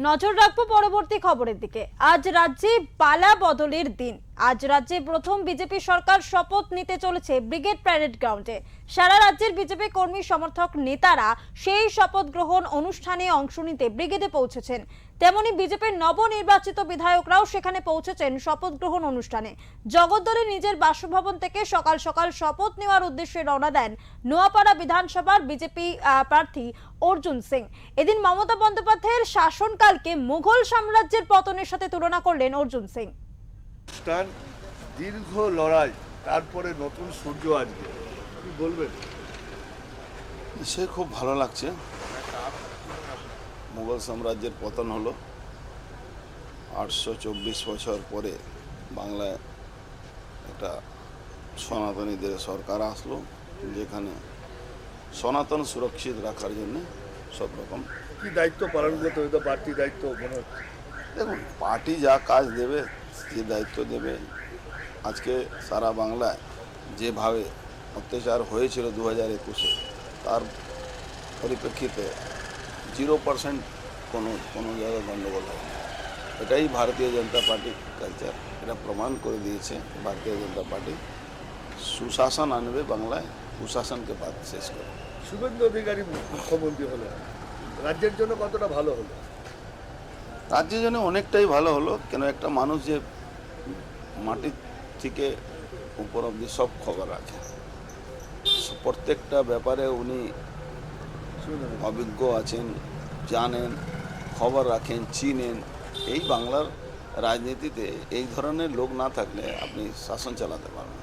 নজর রাখবো পরবর্তী খবরের দিকে। আজ রাজ্যে পালা বদলের দিন। আজ রাজ্যে প্রথম বিজেপি সরকার শপথ নিতে চলেছে ব্রিগেড প্যারেড গ্রাউন্ডে। সারা রাজ্যের বিজেপি কর্মী সমর্থক নেতারা সেই শপথ গ্রহণ অনুষ্ঠানে অংশ নিতে ব্রিগেডে পৌঁছেছেন। তেমনি বিজেপির নবনির্বাচিত বিধায়করাও সেখানে পৌঁছেছেন শপথ গ্রহণ অনুষ্ঠানে। জগদ্দলে নিজের বাসভবন থেকে সকাল সকাল শপথ নেওয়ার উদ্দেশ্যে রওনা দেন নোয়াপাড়া বিধানসভার বিজেপি প্রার্থী অর্জুন সিং। এদিন মমতা বন্দ্যোপাধ্যায়ের শাসনকালকে মুঘল সাম্রাজ্যের পতনের সাথে তুলনা করলেন অর্জুন সিং। দীর্ঘ লড়াই, তারপরে নতুন সূর্য আজকে, কি বলবেন? সে খুব ভালো লাগছে। মুঘল সাম্রাজ্যের পতন হলো 824 বছর পরে বাংলায় একটা সনাতনীদের সরকার আসলো, যেখানে সনাতন সুরক্ষিত রাখার জন্য সব রকম কি দায়িত্ব পালন করতে হবে? তো বাড়তি দায়িত্ব মনে হচ্ছে। দেখুন, পার্টি যা কাজ দেবে, যে দায়িত্ব দেবে। আজকে সারা বাংলায় যেভাবে অত্যাচার হয়েছিল 2021-এ, তার পরিপ্রেক্ষিতে 0% কোনো জায়গায় গণ্ডগোল হয়নি। এটাই ভারতীয় জনতা পার্টি কালচার, এটা প্রমাণ করে দিয়েছে। ভারতীয় জনতা পার্টি সুশাসন আনবে বাংলায়, কুশাসনকে বাদ শেষ করে। শুভেন্দু অধিকারী মুখ্যমন্ত্রী হলেন, রাজ্যের জন্য কতটা ভালো হলো? রাজ্যের জন্য অনেকটাই ভালো হলো। কেন, একটা মানুষ যে মাটির থেকে উপর অব্দি সব খবর রাখে, প্রত্যেকটা ব্যাপারে উনি অভিজ্ঞ আছেন, জানেন, খবর রাখেন, চিনেন। এই বাংলার রাজনীতিতে এই ধরনের লোক না থাকলে আপনি শাসন চালাতে পারবেন।